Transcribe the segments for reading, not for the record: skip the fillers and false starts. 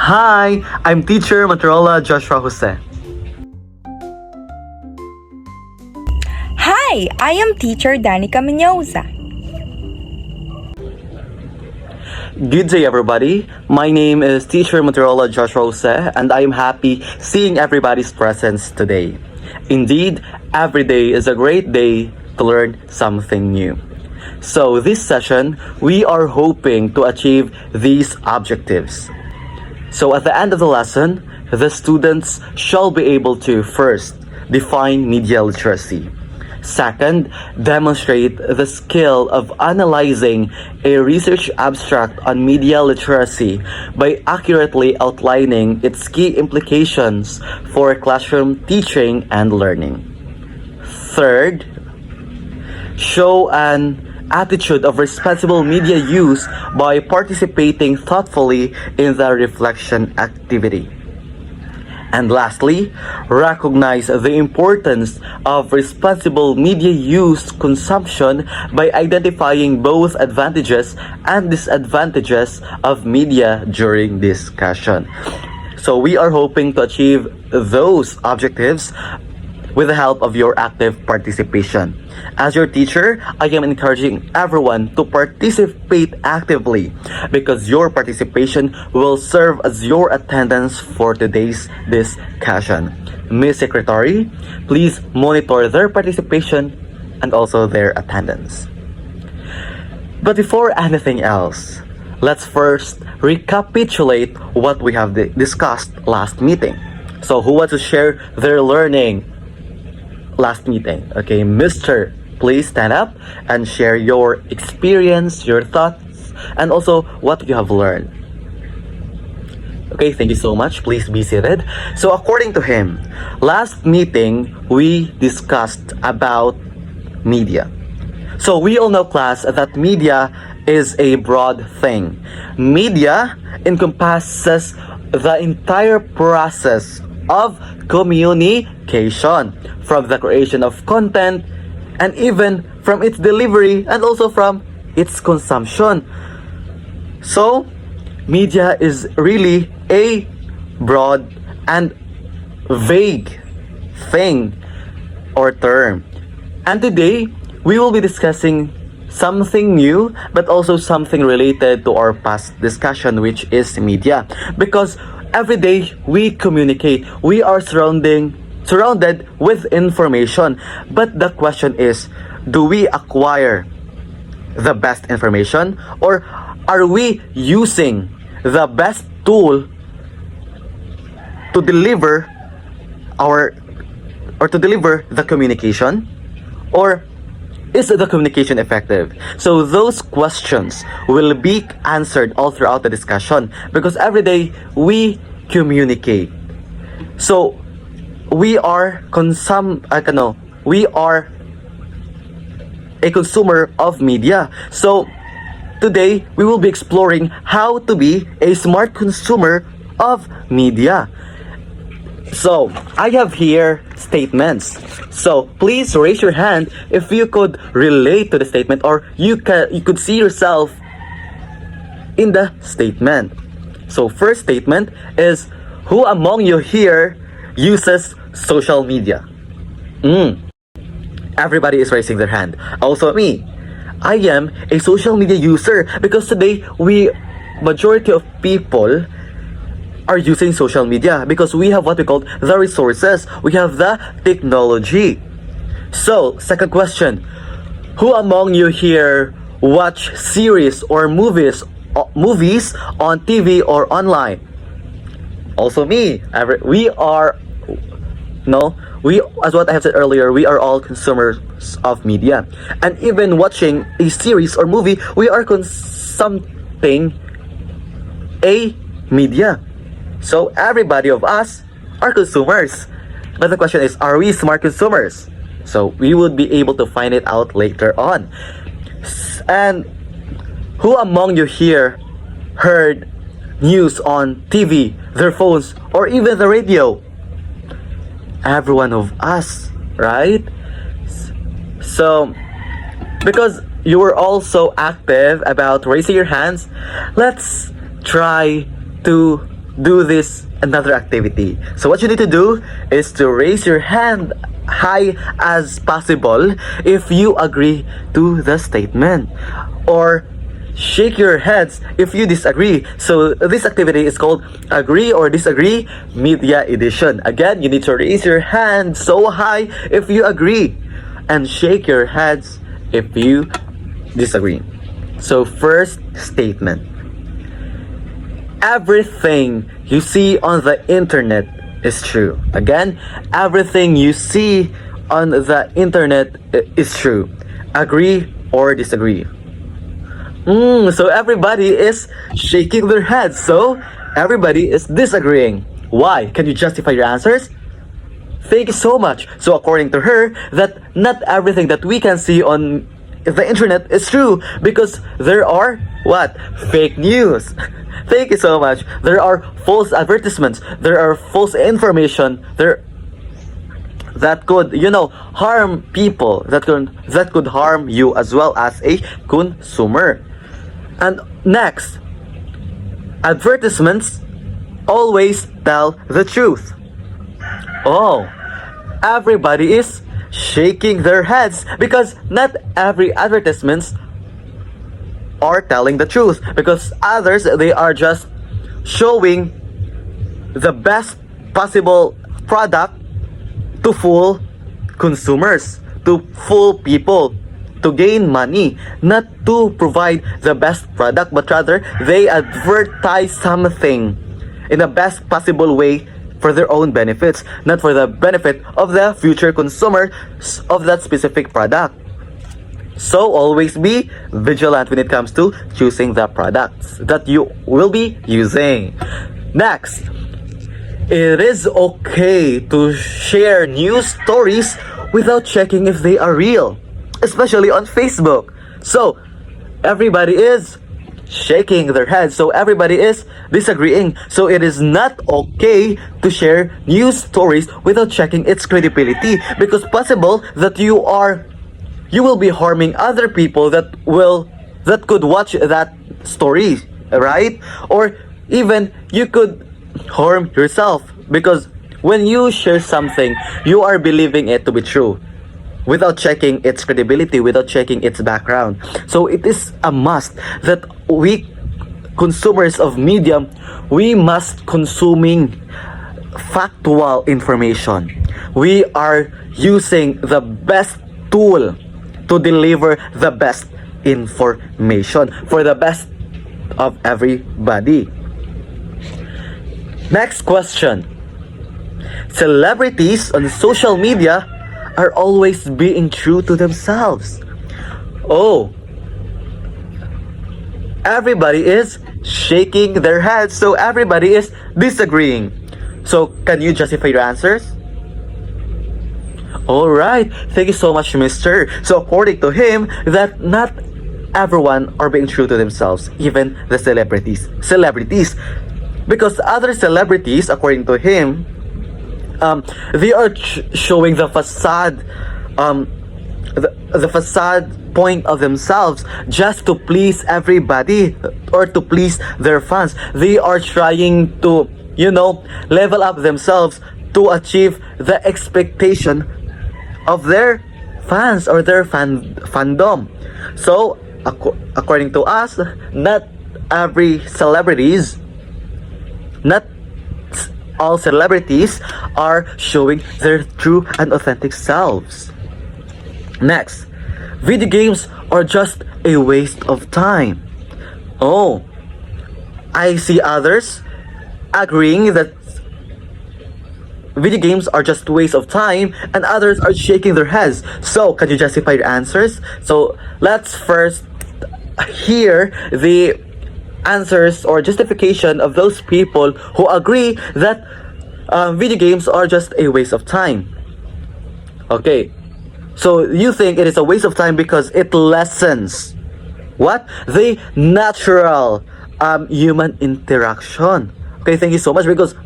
Hi, I'm teacher Monterola Joshua Jose. Hi, I am teacher Danica Meñoza. Good day, everybody. My name is teacher Monterola Joshua Jose, and I am happy seeing everybody's presence today. Indeed, every day is a great day to learn something new. So this session, we are hoping to achieve these objectives. So at the end of the lesson, the students shall be able to first define media literacy. Second, demonstrate the skill of analyzing a research abstract on media literacy by accurately outlining its key implications for classroom teaching and learning. Third, show an attitude of responsible media use by participating thoughtfully in the reflection activity. And lastly, recognize the importance of responsible media use consumption by identifying both advantages and disadvantages of media during discussion. So we are hoping to achieve those objectives with the help of your active participation. As your teacher, I am encouraging everyone to participate actively because your participation will serve as your attendance for today's discussion. Ms. Secretary, please monitor their participation and also their attendance. But before anything else, let's first recapitulate what we have discussed last meeting. So who wants to share their learning last meeting? Okay, Mr. Please stand up and share your experience, your thoughts, and also what you have learned. Okay, thank you so much. Please be seated. So according to him, last meeting we discussed about media. So we all know, class, that media is a broad thing. Media encompasses the entire process of communication, from the creation of content and even from its delivery and also from its consumption. So, media is really a broad and vague thing or term. And today, we will be discussing something new but also something related to our past discussion, which is media. Because every day we communicate, we are surrounded with information. But the question is, do we acquire the best information, or are we using the best tool to deliver the communication, or is the communication effective? So those questions will be answered all throughout the discussion because every day we communicate. So we are a consumer of media. So today we will be exploring how to be a smart consumer of media. So I have here statements. So please raise your hand if you could relate to the statement, or you could see yourself in the statement. So first statement is, who among you here uses social media? Everybody is raising their hand. Also me. I am a social media user because today majority of people are using social media because we have what we call the resources. We have the technology. So, second question. Who among you here watch series or movies on TV or online? Also me. As what I have said earlier, we are all consumers of media. And even watching a series or movie, we are consuming a media. So everybody of us are consumers. But the question is, are we smart consumers? So we would be able to find it out later on. And who among you here heard news on TV, their phones, or even the radio? Every one of us, right? So, because you were all so active about raising your hands, let's try to do this another activity. So what you need to do is to raise your hand high as possible if you agree to the statement, or shake your heads if you disagree. So this activity is called Agree or Disagree Media Edition. Again, you need to raise your hand so high if you agree and shake your heads if you disagree. So first statement: everything you see on the internet is true. Again, everything you see on the internet is true. Agree or disagree? So everybody is shaking their heads. So everybody is disagreeing. Why? Can you justify your answers? Thank you so much. So according to her, that not everything that we can see on the internet is true, because there are what? Fake news. Thank you so much. There are false advertisements. There are false information. That could, harm people. That could harm you as well as a consumer. And next, advertisements always tell the truth. Oh, everybody is shaking their heads because not every advertisements are telling the truth, because others, they are just showing the best possible product to fool consumers, to fool people, to gain money, not to provide the best product, but rather they advertise something in the best possible way for their own benefits, not for the benefit of the future consumers of that specific product. So always be vigilant when it comes to choosing the products that you will be using. Next, it is okay to share news stories without checking if they are real, especially on Facebook. So everybody is shaking their heads, so everybody is disagreeing. So it is not okay to share news stories without checking its credibility, because possible that you will be harming other people that could watch that story, right? Or even you could harm yourself, because when you share something, you are believing it to be true without checking its credibility, without checking its background. So it is a must that we consumers of media, we must consuming factual information. We are using the best tool to deliver the best information for the best of everybody. Next question. Celebrities on social media are always being true to themselves. Oh, everybody is shaking their heads, so everybody is disagreeing. So can you justify your answers? Alright, thank you so much, mister. So according to him, that not everyone are being true to themselves, even the celebrities. Because other celebrities, according to him, they are showing the facade, the facade point of themselves just to please everybody or to please their fans. They are trying to, level up themselves to achieve the expectation of their fans or their fandom. So, according to us, not all celebrities are showing their true and authentic selves. Next, video games are just a waste of time. Oh, I see others agreeing that video games are just a waste of time, and others are shaking their heads. So, can you justify your answers? So, let's first hear the answers or justification of those people who agree that video games are just a waste of time. Okay, so you think it is a waste of time because it lessens what? The natural human interaction. Okay, thank you so much, because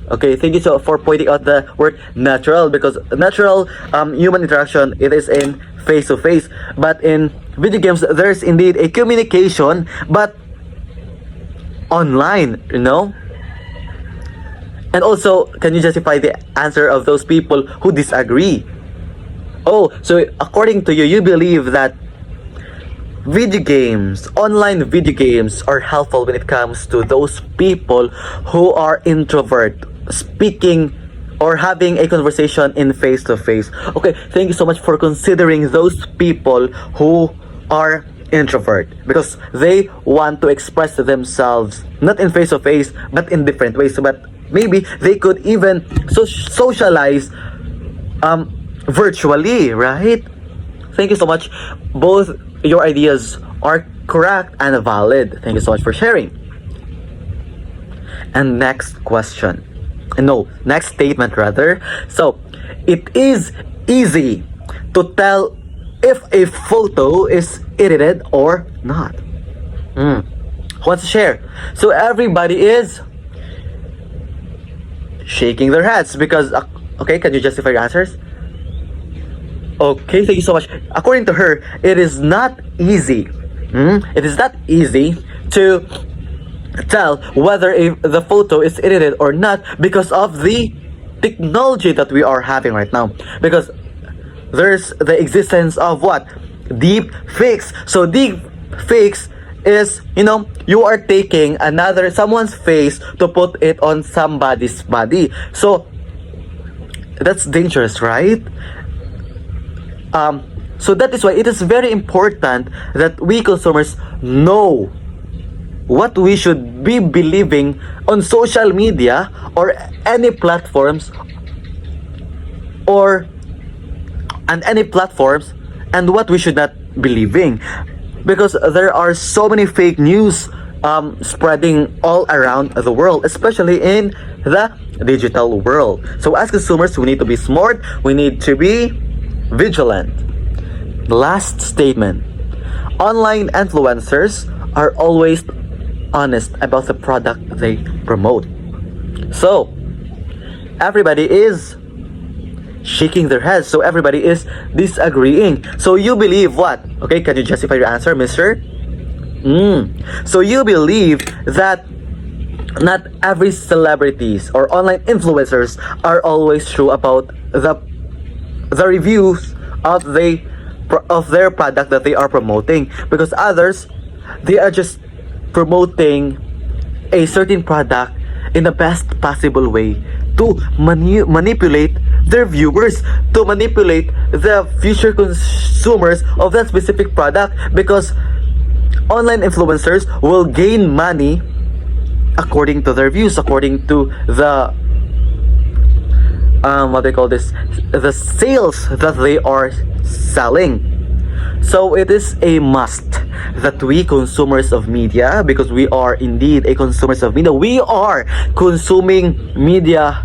thank you so for pointing out the word natural, because natural human interaction, it is in face to face, but in video games there's indeed a communication, but online, And also, can you justify the answer of those people who disagree? Oh, so according to you, you believe that video games, online video games are helpful when it comes to those people who are introvert, speaking or having a conversation in face to face. Okay, thank you so much for considering those people who are introvert because they want to express themselves not in face to face but in different ways. But maybe they could even socialize virtually, right? Thank you so much. Both your ideas are correct and valid. Thank you so much for sharing. And next question. No, next statement rather. So, it is easy to tell if a photo is edited or not. Who wants to share? So everybody is shaking their heads because, okay, can you justify your answers? Okay, thank you so much. According to her, it is not easy. It is not easy to tell whether the photo is edited or not because of the technology that we are having right now. Because there's the existence of what? Deep fakes. So deep fakes is, you are taking someone's face to put it on somebody's body. So that's dangerous, right? So that is why it is very important that we consumers know what we should be believing on social media or any platforms and what we should not believing, because there are so many fake news spreading all around the world, especially in the digital world. So as consumers, we need to be smart, we need to be vigilant. Last statement. Online influencers are always honest about the product they promote. So everybody is shaking their heads. So everybody is disagreeing. So you believe what? Okay, can you justify your answer, mister? So you believe that not every celebrities or online influencers are always true about the reviews of their product that they are promoting, because others, they are just promoting a certain product in the best possible way to manipulate their viewers, to manipulate the future consumers of that specific product, because online influencers will gain money according to their views, according to the what they call this, the sales that they are selling. So it is a must that we consumers of media, because we are indeed a consumers of media, we are consuming media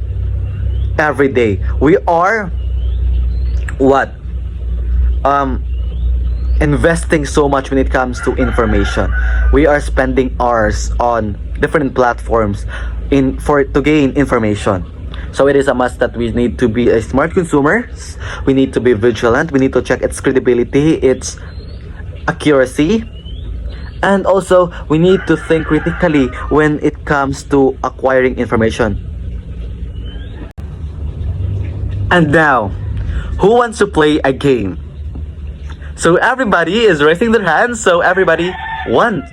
every day. We are what? Investing so much when it comes to information. We are spending hours on different platforms to gain information. So it is a must that we need to be a smart consumers. We need to be vigilant. We need to check its credibility, its accuracy, and also we need to think critically when it comes to acquiring information. And now, who wants to play a game? So everybody is raising their hands. So everybody wants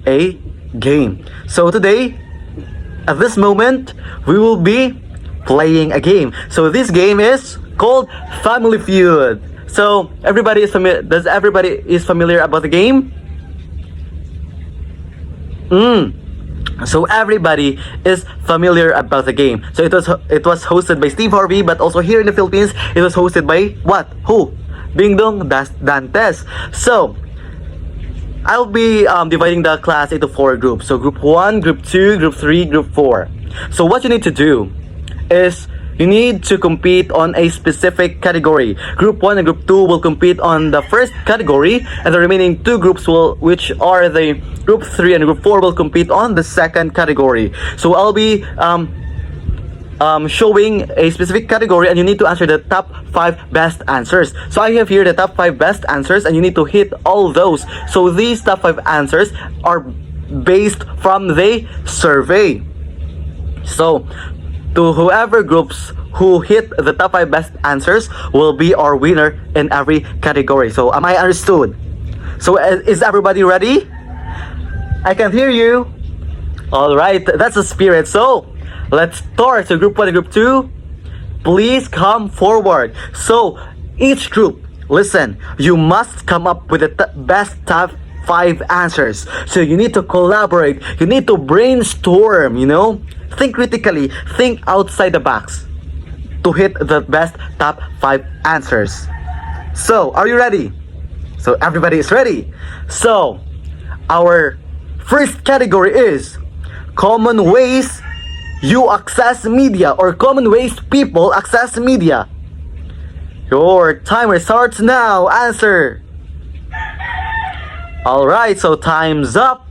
a game. So today, at this moment, we will be playing a game. So this game is called Family Feud. So everybody is familiar. Does everybody is familiar about the game? So everybody is familiar about the game. So it was hosted by Steve Harvey, but also here in the Philippines, it was hosted by what? Who? Ding Dong Dantes. So I'll be dividing the class into 4 groups. So group 1, group 2, group 3, group 4. So what you need to do is you need to compete on a specific category. Group 1 and group 2 will compete on the first category, and the remaining 2 groups which are the group 3 and group 4 will compete on the second category. So I'll be showing a specific category, and you need to answer the top 5 best answers. So I have here the top 5 best answers, and you need to hit all those. So these top 5 answers are based from the survey. So to whoever groups who hit the top 5 best answers will be our winner in every category. So am I understood? So is everybody ready? I can hear you. All right, that's the spirit. So let's start. So group 1 and group 2, please come forward. So each group, listen, you must come up with the best top 5 answers. So you need to collaborate, you need to brainstorm, think critically, think outside the box to hit the best top 5 answers. So are you ready? So everybody is ready. So our first category is common ways you access media, or common ways people access media. Your timer starts now. Answer. Alright, so time's up.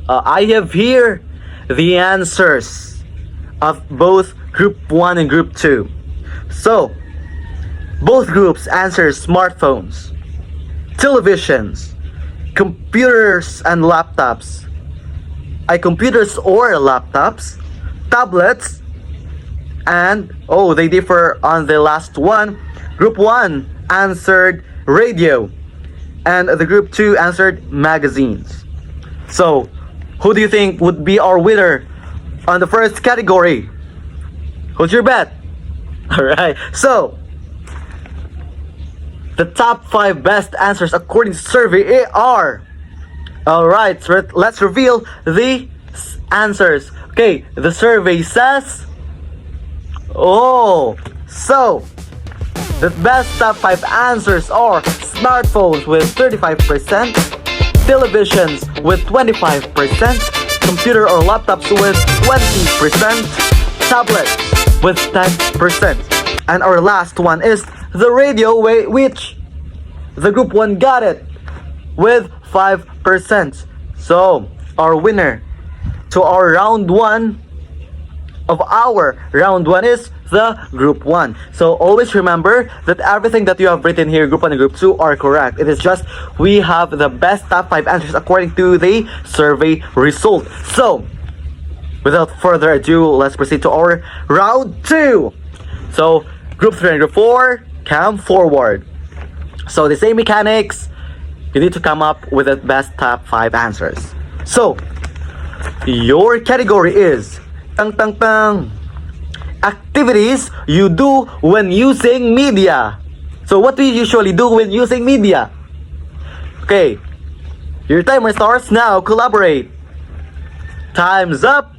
I have here the answers of both group 1 and group 2. So, both groups answer smartphones, televisions, computers and laptops. Computers or laptops, tablets, and they differ on the last one. Group 1 answered radio, and the group 2 answered magazines. So, who do you think would be our winner on the first category? Who's your bet? Alright, so the top 5 best answers according to survey are... Alright, so let's reveal the answers. Okay, the survey says... So the best top 5 answers are smartphones with 35%, televisions with 25%, computer or laptops with 20%, tablets with 10%. And our last one is the radio, which the group 1 got it with 5%. So our winner to our round 1 is the group 1. So always remember that everything that you have written here, group 1 and group 2, are correct. It is just we have the best top 5 answers according to the survey result. So without further ado, let's proceed to our round 2. So group 3 and group 4, come forward. So the same mechanics, you need to come up with the best top 5 answers. So your category is activities you do when using media. So what do you usually do when using media? Okay, your timer starts now. Collaborate. Time's up.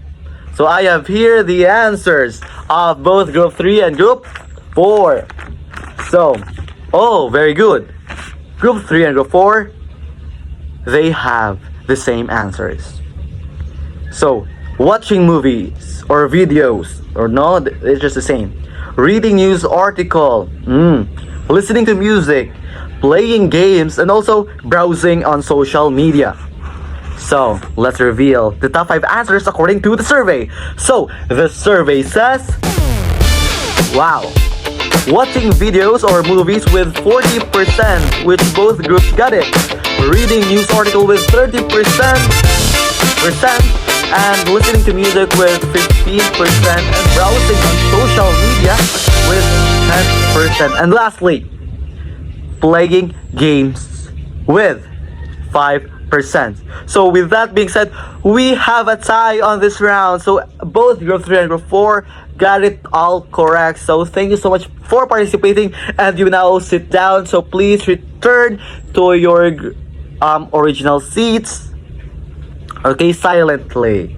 So I have here the answers of both group 3 and group 4. So, very good. Group 3 and group 4, they have the same answers. So, watching movies or videos, or no, it's just the same. Reading news article, listening to music, playing games, and also browsing on social media. So, let's reveal the top 5 answers according to the survey. So, the survey says, wow, watching videos or movies with 40%, which both groups got it. Reading news article with 30%, and listening to music with 15%, and browsing on social media with 10%. And lastly, playing games with 5%. So with that being said, we have a tie on this round. So both group 3 and group 4 got it all correct. So thank you so much for participating, and you now sit down. So please return to your original seats. Okay, silently.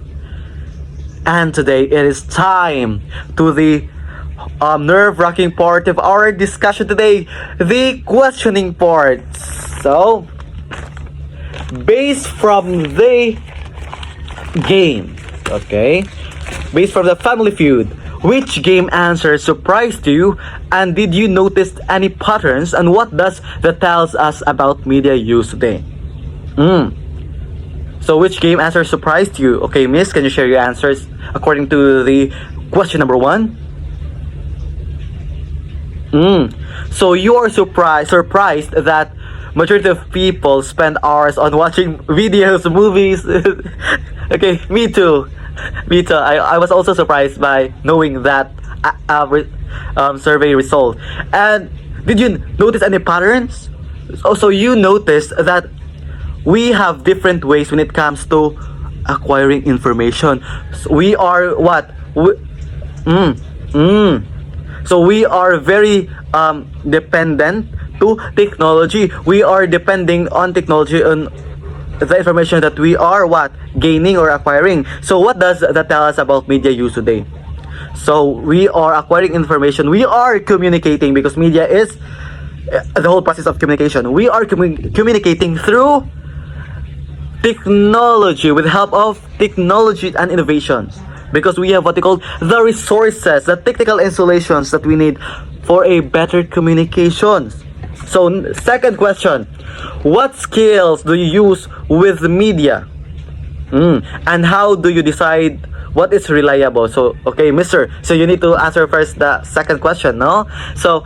And today it is time to the nerve-wracking part of our discussion today, the questioning part. So, based from the game, based from the Family Feud, which game answer surprised you, and did you notice any patterns, and what does that tells us about media use today? So which game answer surprised you? Okay, Miss, can you share your answers according to the question number 1? So you are surprised that majority of people spend hours on watching videos, movies. Okay, me too. Me too. I was also surprised by knowing that survey result. And did you notice any patterns? Also, you noticed that we have different ways when it comes to acquiring information. So we are what? So we are very dependent to technology. We are depending on technology on the information that we are what gaining or acquiring. So what does that tell us about media use today? So we are acquiring information. We are communicating because media is the whole process of communication. We are communicating through technology with help of technology and innovations because we have what they call the resources, the technical installations that we need for a better communications. So second question, what skills do you use with media? And how do you decide what is reliable? So okay, mister, so you need to answer first the second question, no? So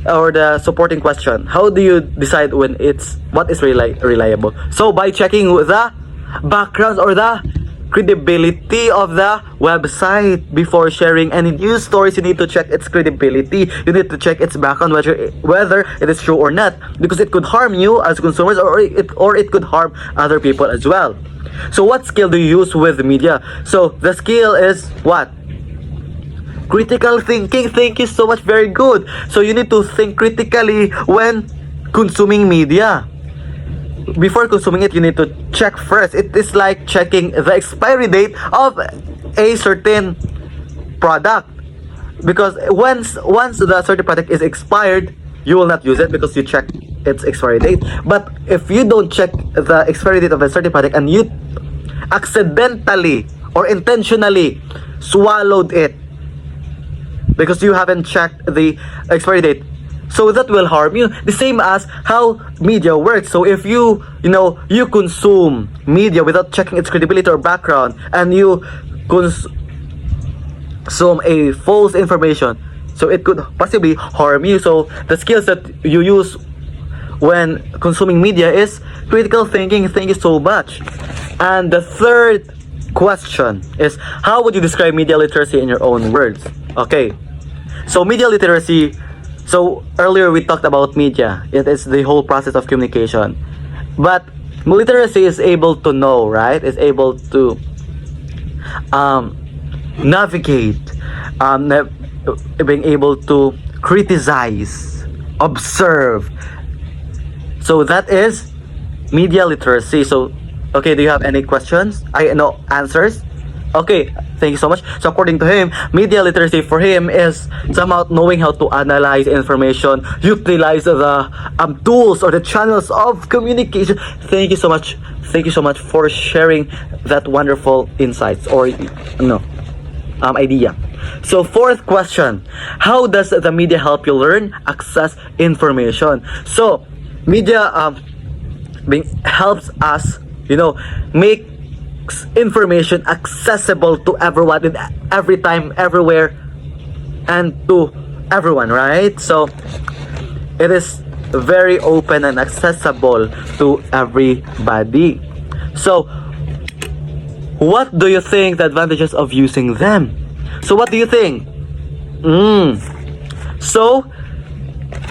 or the supporting question, how do you decide when it's what is reliable? So by checking the backgrounds or the credibility of the website before sharing any news stories. You need to check its credibility, you need to check its background, whether it is true or not, because it could harm you as consumers, or it could harm other people as well. So what skill do you use with media? So the skill is what? Critical thinking. Thank you so much. Very good. So you need to think critically when consuming media. Before consuming it, you need to check first. It is like checking the expiry date of a certain product, because once the certain product is expired, you will not use it because you check its expiry date. But if you don't check the expiry date of a certain product and you accidentally or intentionally swallowed it because you haven't checked the expiry date, so that will harm you. The same as how media works. So if you consume media without checking its credibility or background, and you consume a false information, so it could possibly harm you. So the skills that you use when consuming media is critical thinking. Thank you so much. And the third question is, how would you describe media literacy in your own words? Okay, so media literacy, so earlier we talked about media. It is the whole process of communication. But literacy is able to know, right? Is able to navigate, being able to criticize, observe. So that is media literacy. So, okay, do you have any questions? Answers? Okay, thank you so much. So according to him, media literacy for him is somehow knowing how to analyze information, utilize the tools or the channels of communication. Thank you so much. Thank you so much for sharing that wonderful insights or idea. So fourth question, how does the media help you learn, access information? So media helps us, make information accessible to everyone, in every time, everywhere, and to everyone, right? So it is very open and accessible to everybody. So what do you think the advantages of using them? So what do you think? So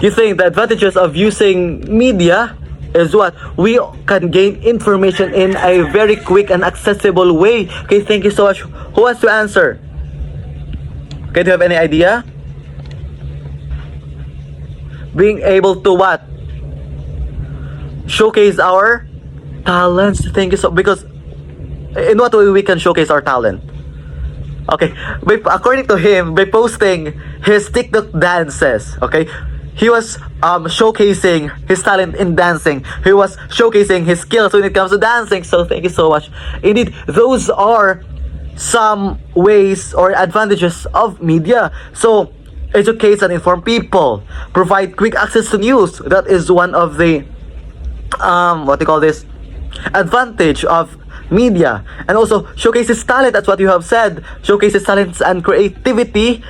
you think the advantages of using media is what? We can gain information in a very quick and accessible way. Okay, thank you so much. Who wants to answer? Okay, do you have any idea? Being able to what? Showcase our talents. Thank you so, because in what way we can showcase our talent? Okay, according to him, by posting his TikTok dances, okay, he was showcasing his talent in dancing. He was showcasing his skills when it comes to dancing. So thank you so much. Indeed, those are some ways or advantages of media. So educate and inform people, provide quick access to news. That is one of the advantage of media. And also showcases talent. That's what you have said. Showcases talents and creativity.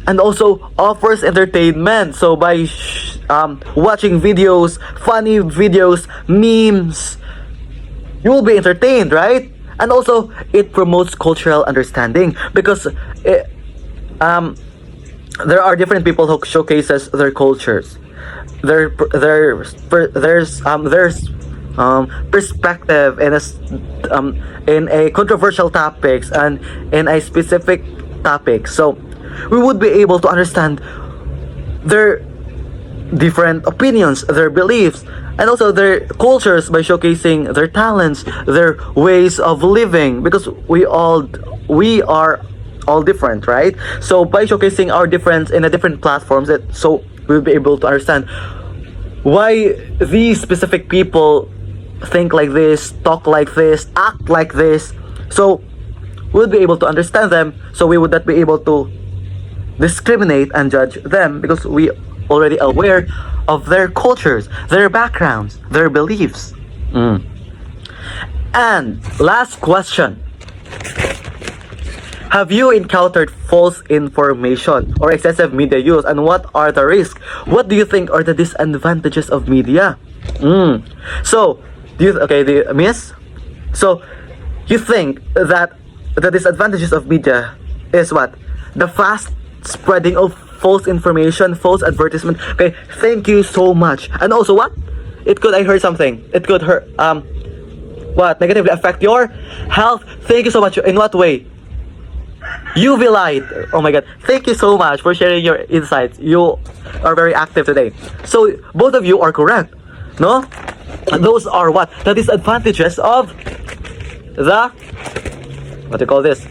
And also offers entertainment. So by watching videos, funny videos, memes, you will be entertained, right? And also, it promotes cultural understanding because there are different people who showcases their cultures, there's perspective in a controversial topics and in a specific topic. So we would be able to understand their different opinions, their beliefs, and also their cultures by showcasing their talents, their ways of living, because we are all different, right? So by showcasing our difference in a different platforms, so we'll be able to understand why these specific people think like this, talk like this, act like this. So we'll be able to understand them, so we would not be able to discriminate and judge them because we already aware of their cultures, their backgrounds, their beliefs. And last question. Have you encountered false information or excessive media use, and what are the risks? What do you think are the disadvantages of media? So, Miss? So, you think that the disadvantages of media is what? The fast spreading of false information, false advertisement. Okay, thank you so much. And also what? I heard something. It could hurt, negatively affect your health. Thank you so much. In what way? UV light. Oh my god. Thank you so much for sharing your insights. You are very active today. So both of you are correct. No? Those are what? The disadvantages of the what do you call this?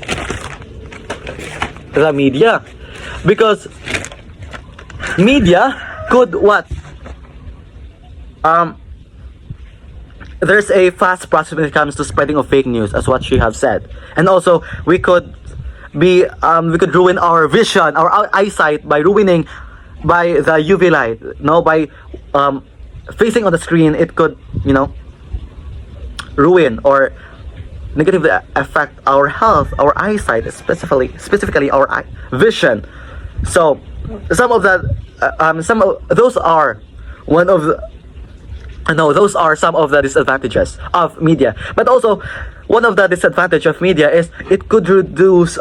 The media. Because media could what? There's a fast process when it comes to spreading of fake news, as what she have said. And also we could ruin our vision, our eyesight by ruining by the UV light. No, by facing on the screen, it could, ruin or negatively affect our health, our eyesight, specifically our vision. So those are some of the disadvantages of media. But also, one of the disadvantages of media is it could reduce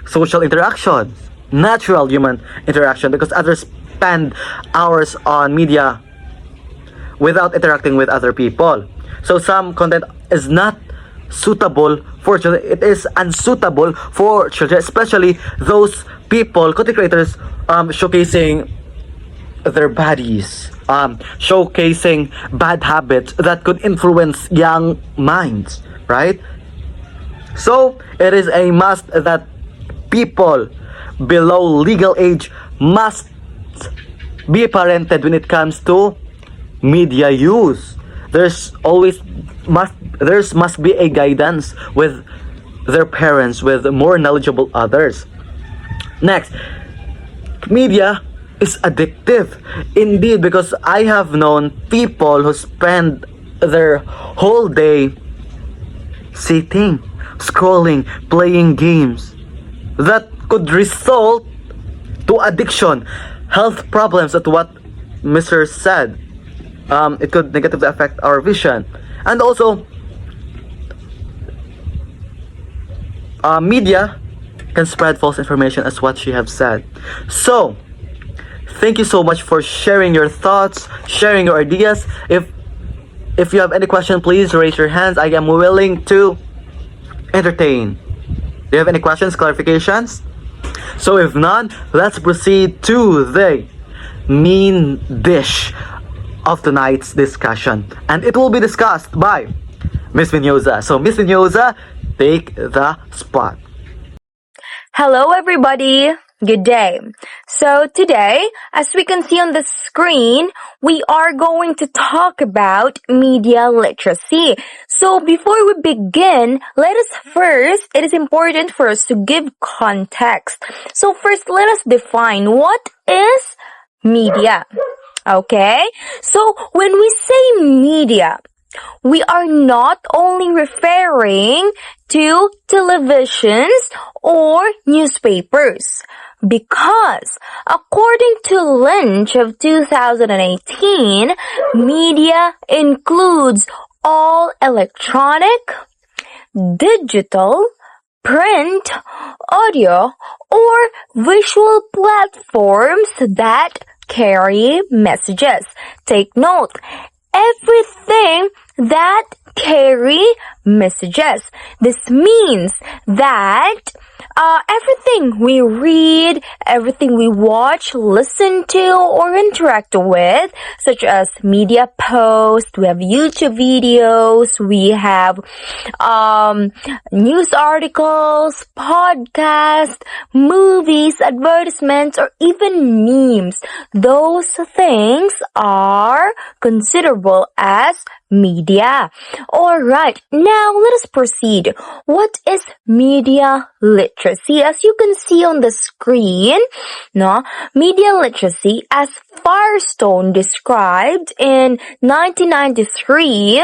social interaction, natural human interaction, because others spend hours on media without interacting with other people. So some content is not suitable for children. It is unsuitable for children, especially those people, content creators, showcasing their bodies, showcasing bad habits that could influence young minds, right? So it is a must that people below legal age must be parented when it comes to media use. There must be a guidance with their parents, with more knowledgeable others. Next, media is addictive indeed, because I have known people who spend their whole day sitting, scrolling, playing games that could result to addiction, health problems. At what Mr. said, it could negatively affect our vision. And also, media can spread false information, as what she have said. So thank you so much for sharing your thoughts, sharing your ideas. If you have any question, please raise your hands. I am willing to entertain. Do you have any questions, clarifications? So if none, let's proceed to the main dish of tonight's discussion, and it will be discussed by Miss Meñoza. So Miss Meñoza, take the spot. Hello, everybody. Good day. So today, as we can see on the screen, we are going to talk about media literacy. So before we begin, it is important for us to give context. So first, let us define what is media. Okay? So when we say media, we are not only referring to televisions or newspapers, because according to Lynch of 2018, media includes all electronic, digital, print, audio, or visual platforms that carry messages. Take note, everything that carry messages. This means that everything we read, everything we watch, listen to, or interact with, such as media posts, we have YouTube videos, we have news articles, podcasts, movies, advertisements, or even memes. Those things are considerable as media. Alright, now let us proceed. What is media literacy? As you can see on the screen, no, media literacy, as Firestone described in 1993,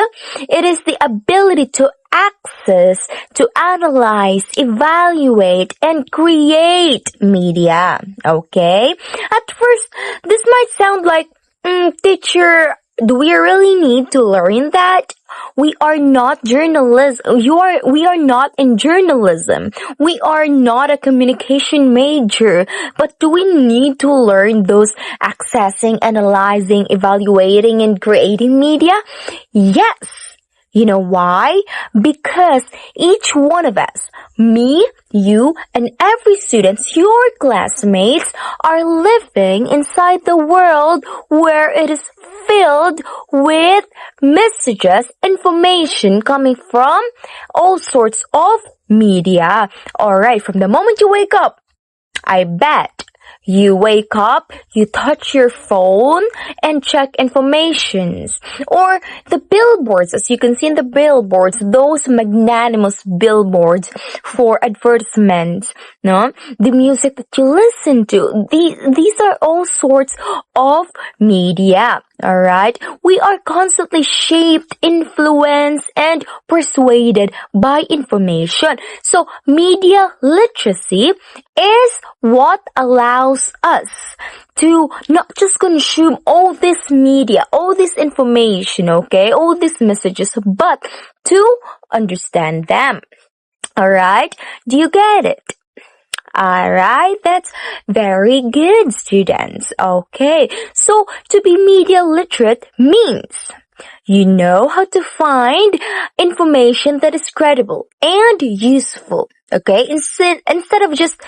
it is the ability to access, to analyze, evaluate, and create media. Okay? At first, this might sound like, teacher, do we really need to learn that? We are not journalists. We are not in journalism. We are not a communication major. But do we need to learn those accessing, analyzing, evaluating, and creating media? Yes. You know why? Because each one of us, me, you, and every student, your classmates, are living inside the world where it is filled with messages, information coming from all sorts of media. Alright, from the moment you wake up, I bet you wake up, you touch your phone and check informations. Or the billboards, as you can see in the billboards, those magnanimous billboards for advertisements, no? The music that you listen to, these are all sorts of media. Alright? We are constantly shaped, influenced, and persuaded by information. So, media literacy is what allows us to not just consume all this media, all this information, okay, all these messages, but to understand them. Alright? Do you get it? Alright, that's very good, students. Okay, so to be media literate means you know how to find information that is credible and useful. Okay, instead of just,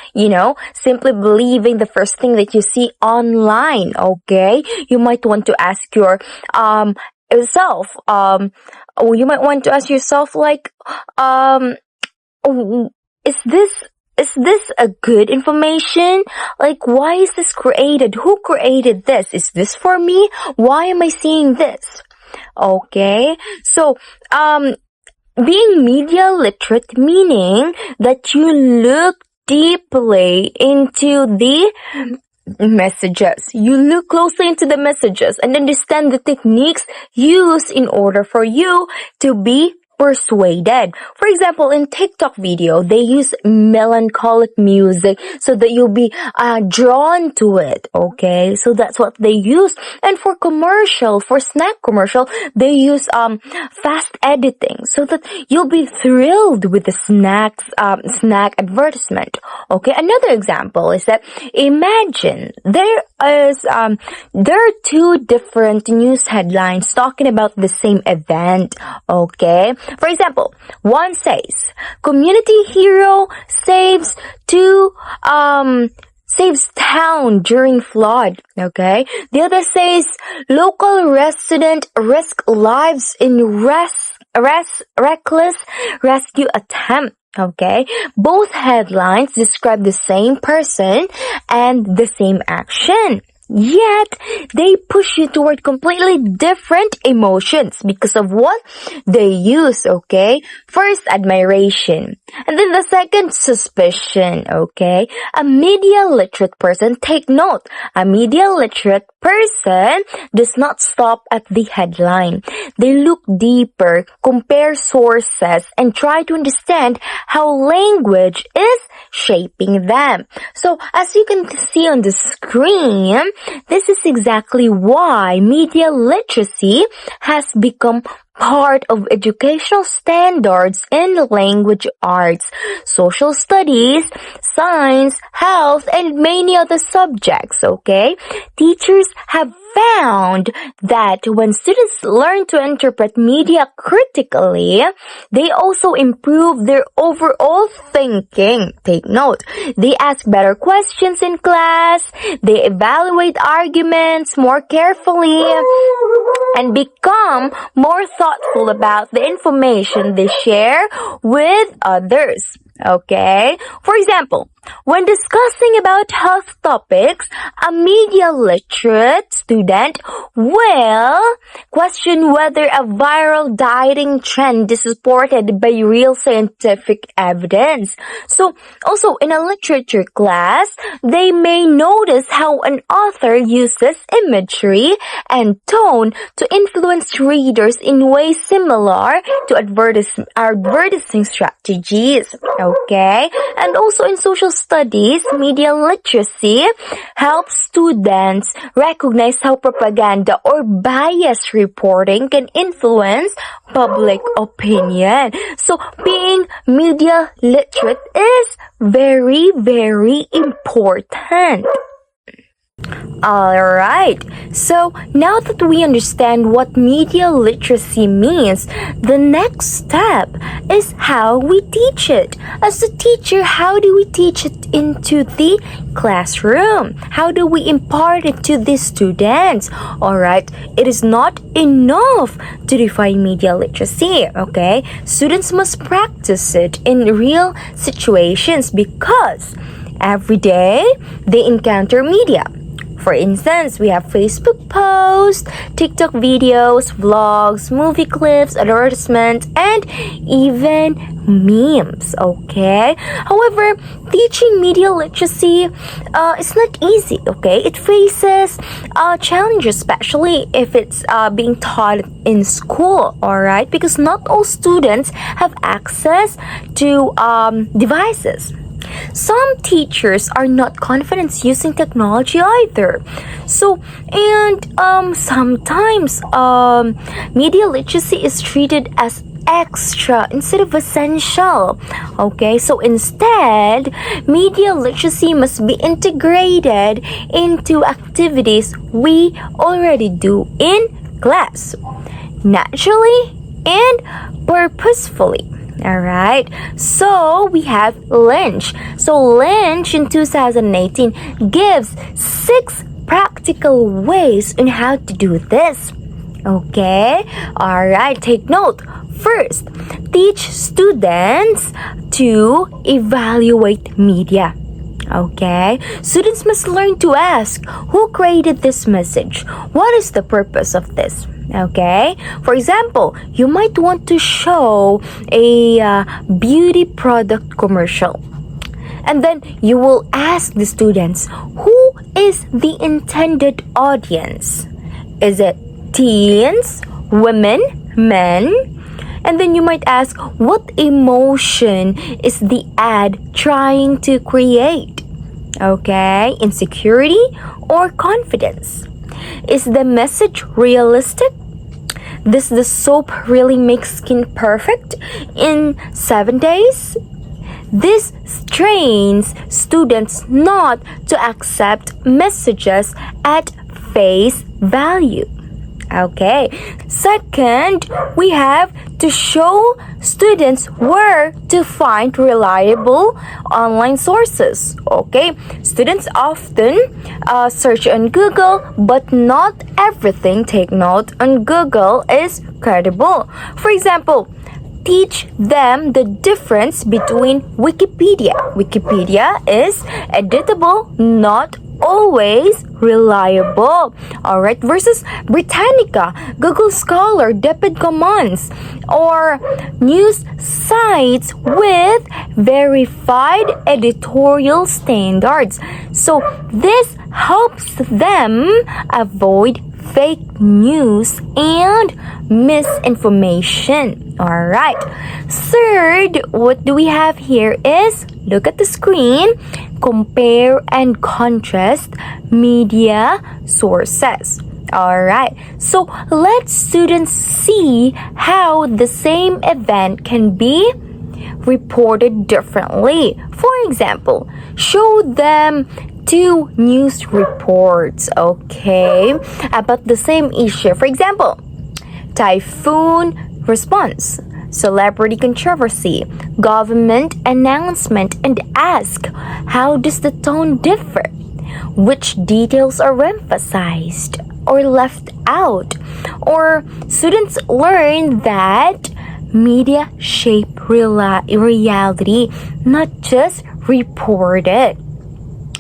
simply believing the first thing that you see online. Okay, you might want to ask yourself, you might want to ask yourself like, is this a good information? Like, why is this created? Who created this? Is this for me? Why am I seeing this? Okay, so, being media literate meaning that you look deeply into the messages. You look closely into the messages and understand the techniques used in order for you to be persuaded. For example, in TikTok video, they use melancholic music so that you'll be drawn to it. Okay, so that's what they use. And for snack commercial, they use fast editing so that you'll be thrilled with the snack advertisement. Okay, another example is that imagine there are two different news headlines talking about the same event. Okay. For example, one says, community hero saves town during flood. Okay. The other says, local resident risk lives in reckless rescue attempt. Okay. Both headlines describe the same person and the same action. Yet, they push you toward completely different emotions because of what they use, okay? First, admiration. And then the second, suspicion, okay? A media literate person, take note, a media literate person does not stop at the headline. They look deeper, compare sources, and try to understand how language is shaping them. So, as you can see on the screen, this is exactly why media literacy has become part of educational standards in language arts, social studies, science, health, and many other subjects, okay? Teachers have found that when students learn to interpret media critically, they also improve their overall thinking. Take note. They ask better questions in class, they evaluate arguments more carefully, and become more thoughtful about the information they share with others. Okay? For example, when discussing about health topics, a media literate student will question whether a viral dieting trend is supported by real scientific evidence. So, also in a literature class, they may notice how an author uses imagery and tone to influence readers in ways similar to advertising strategies. Okay? And also in social studies, media literacy helps students recognize how propaganda or bias reporting can influence public opinion. So, being media literate is very, very important. Alright, so now that we understand what media literacy means, the next step is how we teach it. As a teacher, how do we teach it into the classroom? How do we impart it to the students? Alright, it is not enough to define media literacy, okay? Students must practice it in real situations because every day they encounter media. For instance, we have Facebook posts, TikTok videos, vlogs, movie clips, advertisements, and even memes, okay? However, teaching media literacy is not easy, okay? It faces challenges, especially if it's being taught in school, alright? Because not all students have access to devices. Some teachers are not confident using technology either. So, and sometimes media literacy is treated as extra instead of essential. Okay, so instead, media literacy must be integrated into activities we already do in class, naturally and purposefully. Alright, so we have Lynch. So Lynch in 2018 gives 6 practical ways on how to do this. Okay, alright, take note. First, teach students to evaluate media. Okay, students must learn to ask, who created this message? What is the purpose of this? Okay, for example, you might want to show a beauty product commercial. And then you will ask the students, who is the intended audience? Is it teens, women, men? And then you might ask, what emotion is the ad trying to create? Okay, insecurity or confidence? Is the message realistic? Does the soap really make skin perfect in 7 days? This trains students not to accept messages at face value. Okay. Second, we have to show students where to find reliable online sources. Okay. Students often search on Google, but not everything, take note, on Google is credible. For example, teach them the difference between Wikipedia. Wikipedia is editable, not always reliable. Alright, versus Britannica, Google Scholar, Deped Commons, or news sites with verified editorial standards. So this helps them avoid fake news and misinformation. Alright. Third, what do we have here is, look at the screen, compare and contrast media sources. Alright, so let students see how the same event can be reported differently. For example, show them two news reports, okay, about the same issue. For example, typhoon response, celebrity controversy, government announcement, and ask, how does the tone differ? Which details are emphasized or left out? Or students learn that media shape reality, not just report it.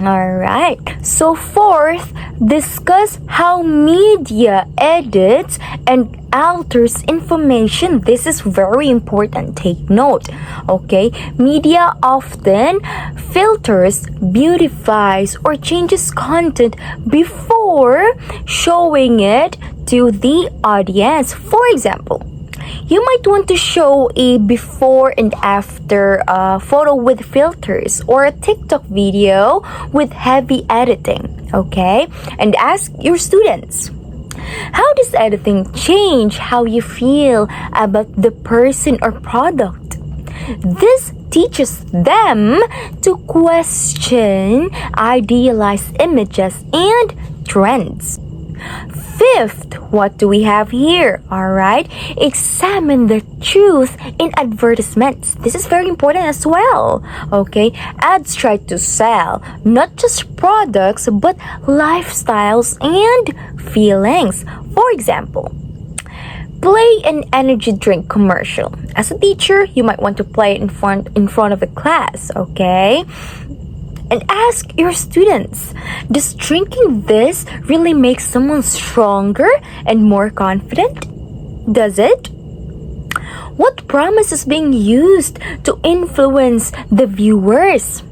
Alright, so fourth, discuss how media edits and alters information. This is very important, take note. Okay, media often filters, beautifies, or changes content before showing it to the audience. For example, you might want to show a before and after photo with filters, or a TikTok video with heavy editing, okay? And ask your students, how does editing change how you feel about the person or product? This teaches them to question idealized images and trends. Fifth, what do we have here? Alright, examine the truth in advertisements. This is very important as well. Okay, ads try to sell not just products but lifestyles and feelings. For example, play an energy drink commercial. As a teacher, you might want to play it in front of the class, okay? And ask your students, does drinking this really make someone stronger and more confident? Does it? What promise is being used to influence the viewers?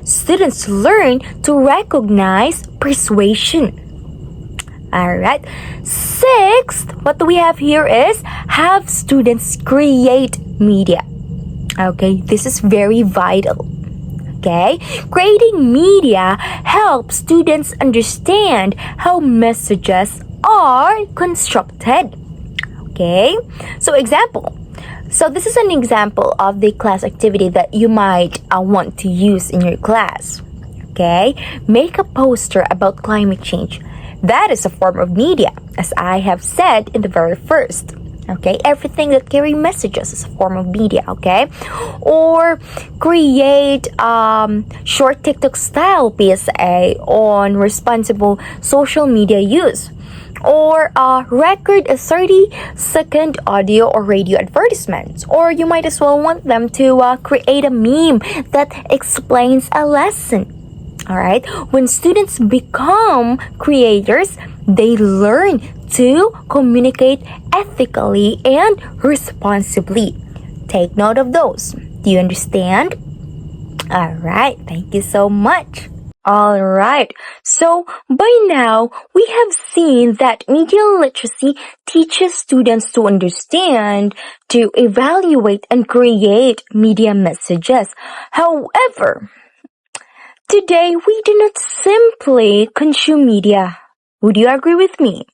Students learn to recognize persuasion. Alright. Sixth, what do we have here is have students create media. Okay, this is very vital. Okay, creating media helps students understand how messages are constructed. Okay, so this is an example of the class activity that you might want to use in your class. Okay, make a poster about climate change. That is a form of media, as I have said in the very first. Okay, everything that carry messages is a form of media, okay? Or create short TikTok style PSA on responsible social media use. Or record a 30-second audio or radio advertisements. Or you might as well want them to create a meme that explains a lesson. Alright, when students become creators, they learn to communicate ethically and responsibly. Take note of those. Do you understand? Alright, thank you so much. Alright, so by now we have seen that media literacy teaches students to understand, to evaluate, and create media messages. However, today, we do not simply consume media. Would you agree with me?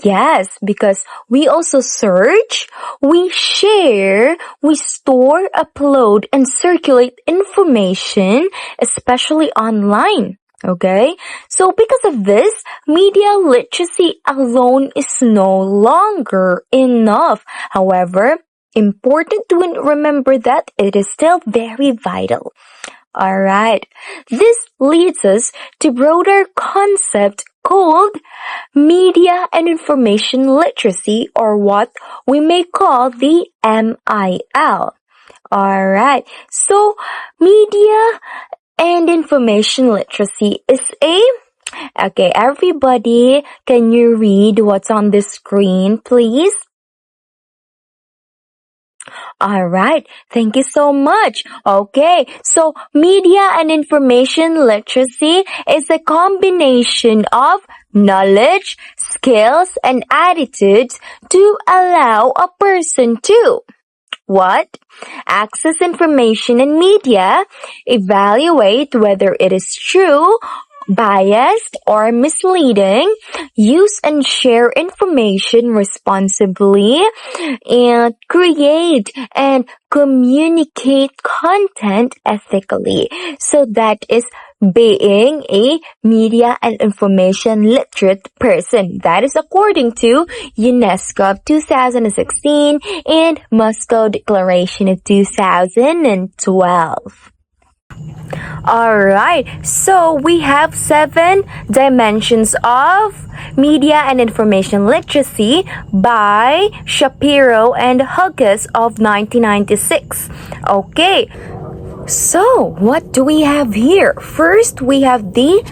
Yes, because we also search, we share, we store, upload, and circulate information, especially online. Okay? So because of this, media literacy alone is no longer enough. However, important to remember that it is still very vital. Alright, this leads us to broader concept called media and information literacy, or what we may call the MIL. Alright, so media and information literacy is okay, everybody, can you read what's on the screen, please? Alright, thank you so much. Okay, so media and information literacy is a combination of knowledge, skills, and attitudes to allow a person to what? Access information and media, evaluate whether it is true, biased or misleading, use and share information responsibly, and create and communicate content ethically. So that is being a media and information literate person. That is according to UNESCO of 2016 and Moscow Declaration of 2012. Alright, so we have 7 dimensions of media and information literacy by Shapiro and Huggis of 1996. Okay, so what do we have here? First, we have the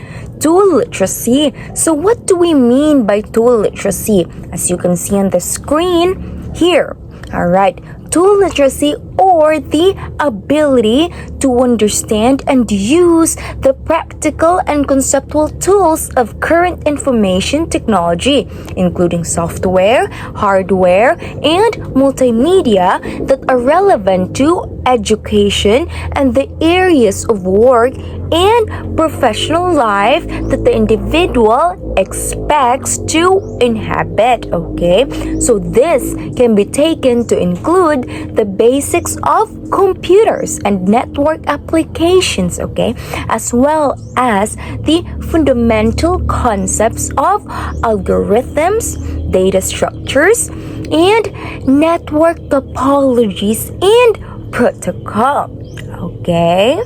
tool literacy. So what do we mean by tool literacy? As you can see on the screen here. Alright, tool literacy or the ability to understand and use the practical and conceptual tools of current information technology, including software, hardware, and multimedia that are relevant to education and the areas of work and professional life that the individual expects to inhabit. Okay, so this can be taken to include the basics of computers and network applications, okay, as well as the fundamental concepts of algorithms, data structures, and network topologies and protocol. Okay.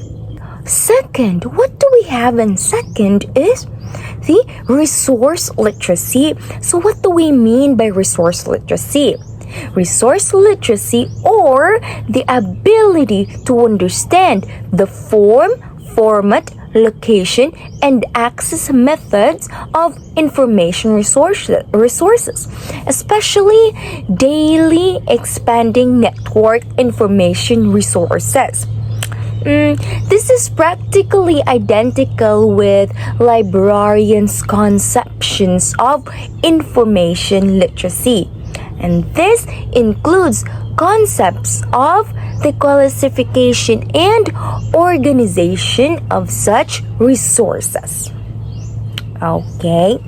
Second, what do we have in second is the resource literacy. So what do we mean by resource literacy? Resource literacy or the ability to understand the form, format, location, and access methods of information resources, especially daily expanding network information resources. This is practically identical with librarians' conceptions of information literacy. And this includes concepts of the classification and organization of such resources. Okay.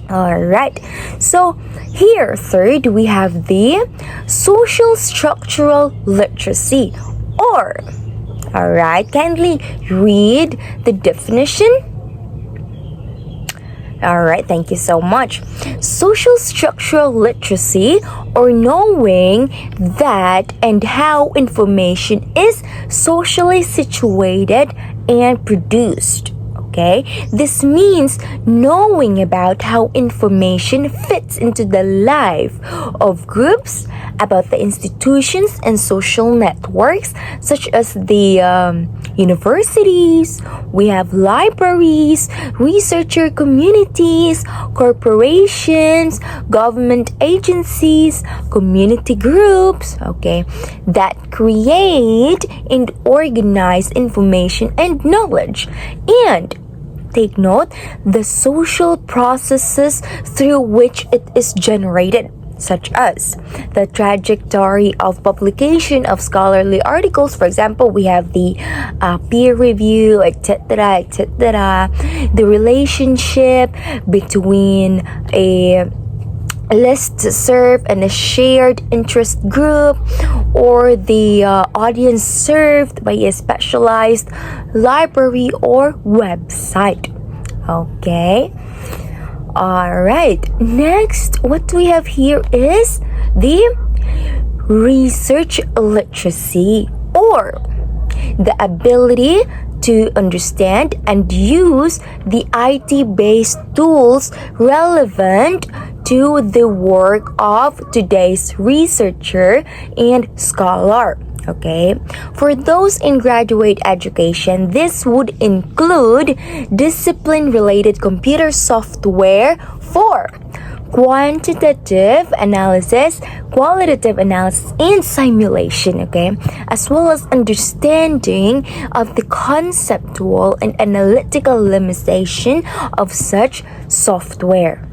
Alright. So here, third, we have the social structural literacy or alright, kindly read the definition. Alright, thank you so much. Social structural literacy or knowing that and how information is socially situated and produced. Okay, this means knowing about how information fits into the life of groups, about the institutions and social networks such as the universities, we have libraries, researcher communities, corporations, government agencies, community groups, okay, that create and organize information and knowledge, and take note, the social processes through which it is generated, such as the trajectory of publication of scholarly articles. For example, we have the peer review, etc., etc., the relationship between a listserv and a shared interest group, or the audience served by a specialized library or website. Okay. Alright. Next, what we have here is the research literacy or the ability to understand and use the IT-based tools relevant to the work of today's researcher and scholar. Okay, for those in graduate education, this would include discipline-related computer software for quantitative analysis, qualitative analysis, and simulation, okay, as well as understanding of the conceptual and analytical limitation of such software.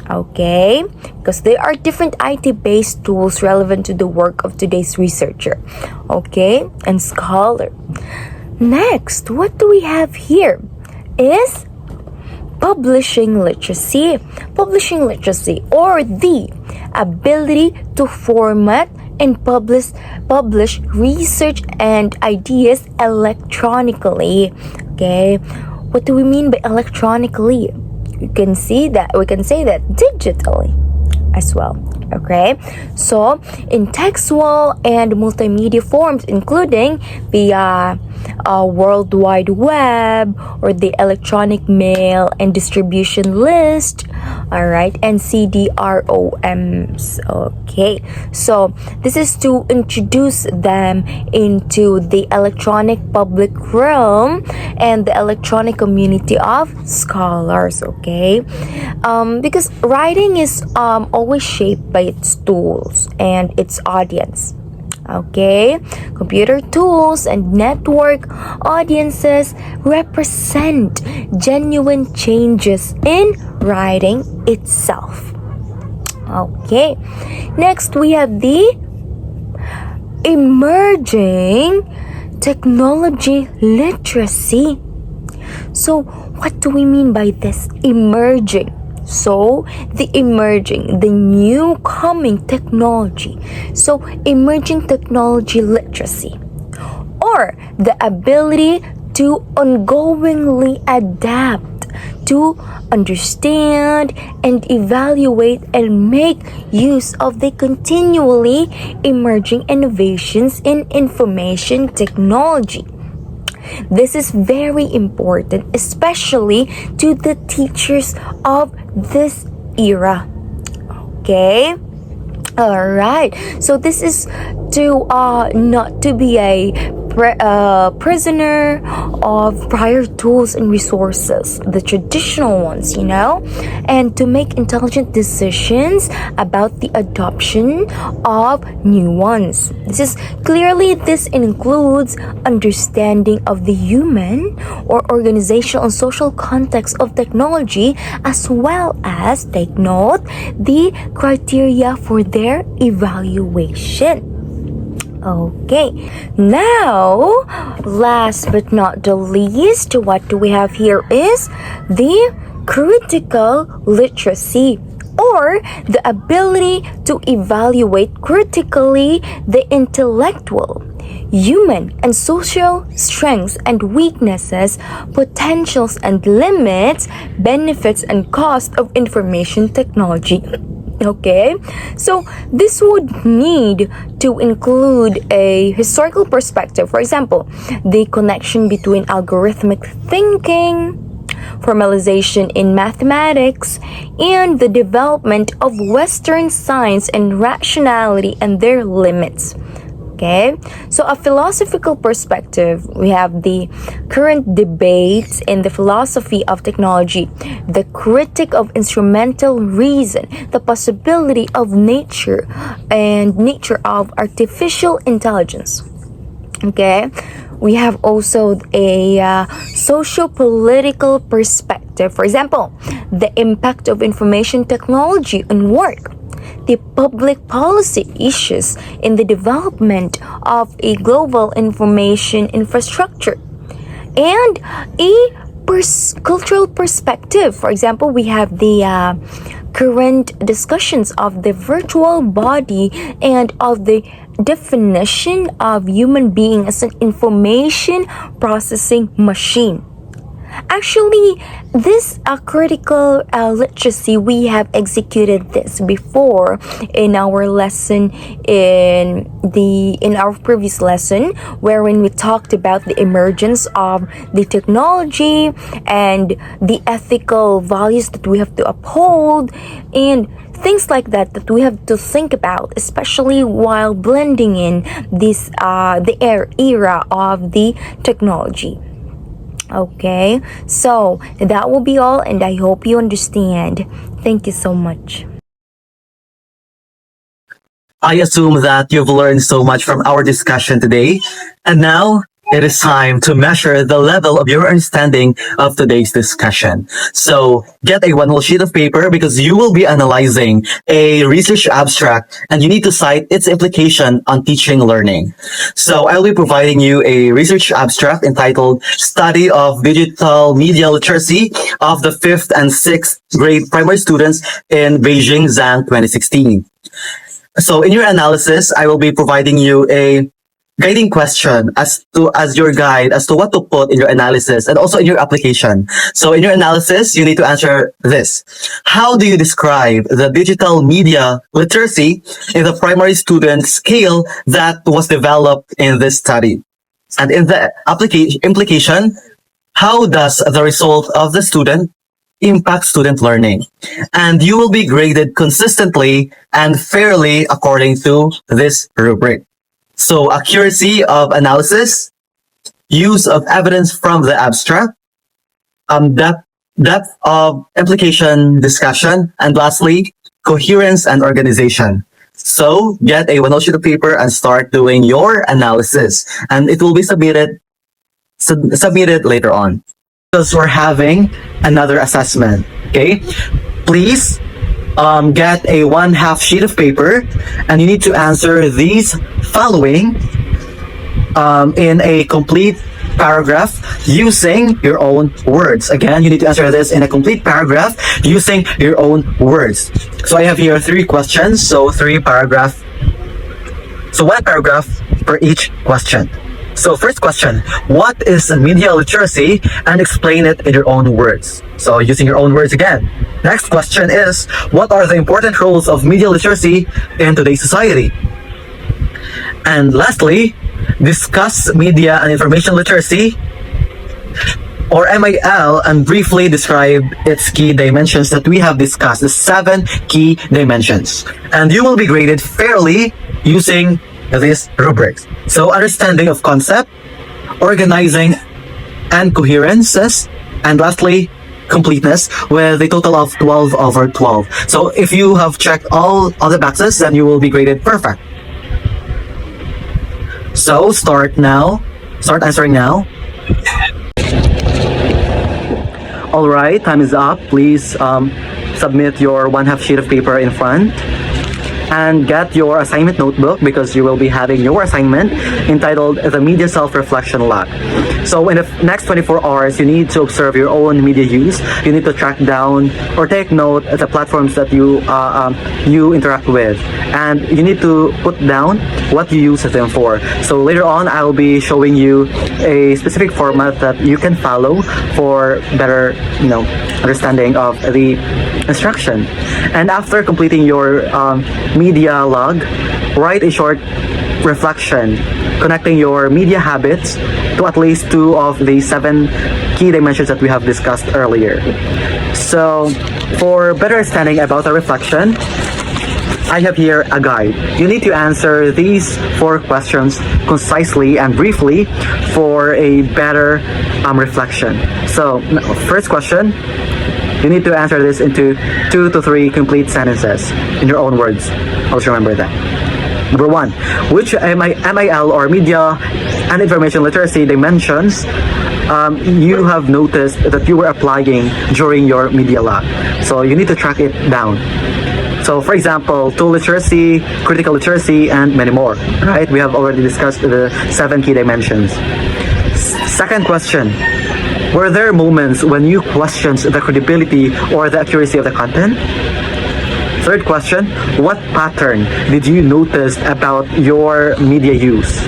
Okay, because there are different IT-based tools relevant to the work of today's researcher, okay, and scholar. Next, what do we have here is Publishing literacy. Publishing literacy, or the ability to format and publish research and ideas electronically. Okay, what do we mean by electronically? We can say that digitally as well. Okay, so in textual and multimedia forms, including via World Wide Web or the electronic mail and distribution list, all right, and CDROMs. Okay, so this is to introduce them into the electronic public realm and the electronic community of scholars. Okay, because writing is always shaped by its tools and its audience. Okay, computer tools and network audiences represent genuine changes in writing itself. Okay, next we have the emerging technology literacy. So, what do we mean by this emerging? So, the emerging, the new coming technology. So, emerging technology literacy, or the ability to ongoingly adapt, to understand and evaluate and make use of the continually emerging innovations in information technology. This is very important, especially to the teachers of this era. Okay? All right. So this is to not to be a prisoner of prior tools and resources, the traditional ones, and to make intelligent decisions about the adoption of new ones. This includes understanding of the human or organizational and social context of technology, as well as, take note, the criteria for their evaluation. Okay, now, last but not the least, what do we have here is the critical literacy, or the ability to evaluate critically the intellectual, human, and social strengths and weaknesses, potentials and limits, benefits and costs of information technology. Okay, so this would need to include a historical perspective. For example, the connection between algorithmic thinking, formalization in mathematics, and the development of Western science and rationality and their limits. Okay, so a philosophical perspective, we have the current debates in the philosophy of technology, the critique of instrumental reason, the possibility of nature of artificial intelligence. Okay, we have also a socio-political perspective. For example, the impact of information technology on work, the public policy issues in the development of a global information infrastructure, and a cultural perspective. For example, we have the current discussions of the virtual body and of the definition of human being as an information processing machine. Actually, this critical literacy, we have executed this before in our lesson in our previous lesson, wherein we talked about the emergence of the technology and the ethical values that we have to uphold, and things like that we have to think about, especially while blending in this the era of the technology. Okay, so that will be all, and I hope you understand. Thank you so much. I assume that you've learned so much from our discussion today. And now, It is time to measure the level of your understanding of today's discussion. So get a one whole sheet of paper because you will be analyzing a research abstract and you need to cite its implication on teaching learning. So I'll be providing you a research abstract entitled Study of Digital Media Literacy of the 5th and 6th grade primary students in Beijing, Zhang 2016. So in your analysis, I will be providing you a guiding question as your guide as to what to put in your analysis and also in your application. So in your analysis, you need to answer this. How do you describe the digital media literacy in the primary student scale that was developed in this study? And in the implication, how does the result of the student impact student learning? And you will be graded consistently and fairly according to this rubric. So accuracy of analysis, use of evidence from the abstract, depth of implication discussion, and lastly, coherence and organization. So get a one sheet of paper and start doing your analysis, and it will be submitted later on. Because we're having another assessment, okay? Please get a 1/2 sheet of paper and you need to answer these following in a complete paragraph using your own words. Again, you need to answer this in a complete paragraph using your own words. So I have here 3 questions, so 3 paragraphs. So 1 paragraph per each question. So first question, what is media literacy, and explain it in your own words. So using your own words again. Next question is, what are the important roles of media literacy in today's society? And lastly, discuss media and information literacy or MIL and briefly describe its key dimensions that we have discussed, the 7 key dimensions. And you will be graded fairly using these rubrics. So understanding of concept, organizing and coherences, and lastly, completeness with a total of 12/12. So if you have checked all other boxes, then you will be graded perfect. So start answering now. All right, time is up. Please submit your 1/2 sheet of paper in front. And get your assignment notebook because you will be having your assignment entitled the Media Self-Reflection Log. So in the next 24 hours, you need to observe your own media use. You need to track down or take note of the platforms that you interact with. And you need to put down what you use them for. So later on, I will be showing you a specific format that you can follow for better, understanding of the instruction. And after completing your media log, write a short reflection connecting your media habits to at least 2 of the 7 key dimensions that we have discussed earlier. So for better understanding about the reflection, I have here a guide. You need to answer these 4 questions concisely and briefly for a better reflection. So first question, you need to answer this into 2 to 3 complete sentences in your own words. Always remember that. Number 1, which MIL or media and information literacy dimensions you have noticed that you were applying during your media lab. So you need to track it down. So for example, tool literacy, critical literacy, and many more, right? We have already discussed the 7 key dimensions. Second question, were there moments when you questioned the credibility or the accuracy of the content? Third question, what pattern did you notice about your media use?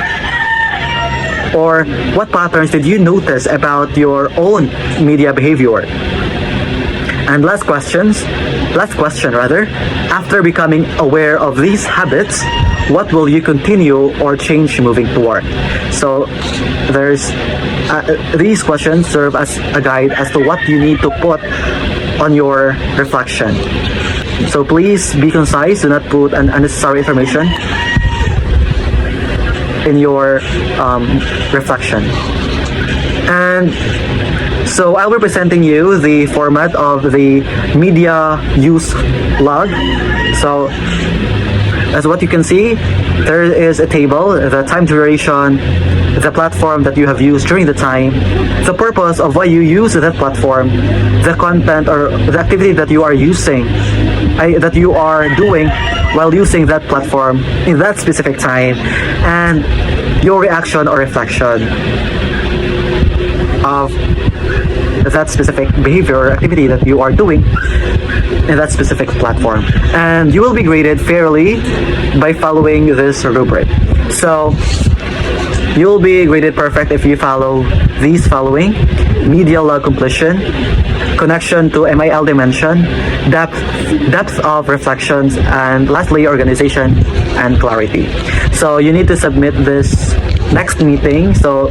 Or what patterns did you notice about your own media behavior? And last question, after becoming aware of these habits, what will you continue or change moving toward? So there's these questions serve as a guide as to what you need to put on your reflection. So please be concise, do not put unnecessary information in your reflection. And so I'll be presenting you the format of the media use log. So as what you can see, there is a table, the time duration, the platform that you have used during the time, the purpose of why you use that platform, the content or the activity that you are using, that you are doing while using that platform in that specific time, and your reaction or reflection of that specific behavior or activity that you are doing in that specific platform. And you will be graded fairly by following this rubric. So you'll be graded perfect if you follow these following: media log completion, connection to MIL dimension, depth of reflections, and lastly, organization and clarity. So you need to submit this next meeting. So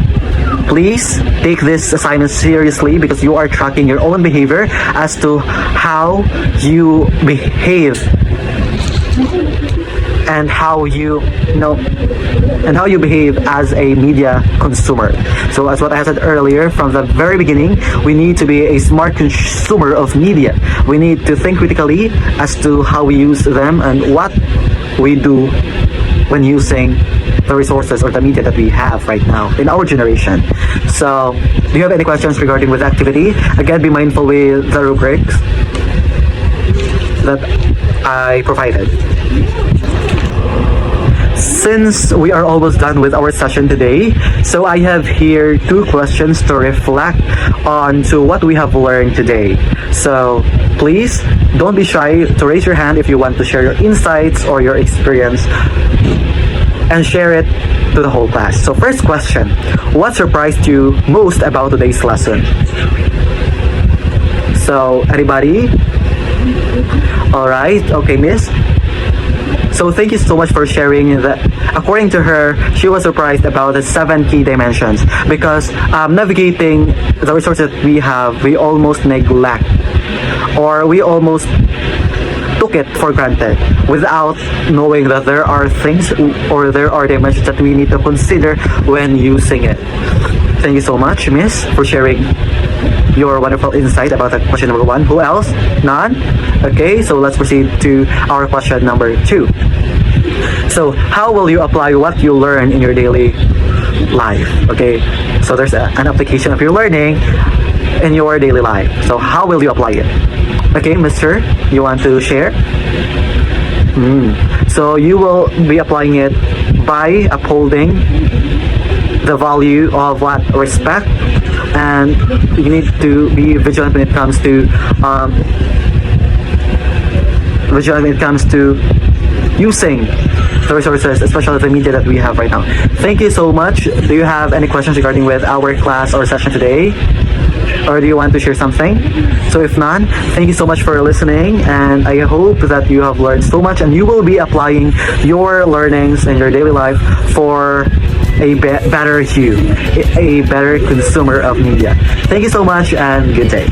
please take this assignment seriously, because you are tracking your own behavior as to how you behave and how you behave as a media consumer. So as what I said earlier, from the very beginning, we need to be a smart consumer of media. We need to think critically as to how we use them and what we do when using the resources or the media that we have right now in our generation. So do you have any questions regarding with activity? Again, be mindful with the rubrics that I provided. Since we are almost done with our session today, so I have here 2 questions to reflect on to what we have learned today. So please don't be shy to raise your hand if you want to share your insights or your experience and share it to the whole class. So first question, what surprised you most about today's lesson? So anybody? All right, okay, miss. So thank you so much for sharing that. According to her, she was surprised about the 7 key dimensions, because navigating the resources that we have, we almost neglect, or we almost took it for granted without knowing that there are things or there are dimensions that we need to consider when using it. Thank you so much, miss, for sharing your wonderful insight about that question number 1. Who else? None? Okay, so let's proceed to our question number 2. So how will you apply what you learn in your daily life? Okay, so there's an application of your learning in your daily life. So how will you apply it? Okay, mister, you want to share? So you will be applying it by upholding the value of what? Respect. And you need to be vigilant when it comes to using the resources, especially the media that we have right now. Thank you so much. Do you have any questions regarding with our class or session today? Or do you want to share something? So if none, thank you so much for listening, and I hope that you have learned so much and you will be applying your learnings in your daily life for a better you, a better consumer of media. Thank you so much and good day.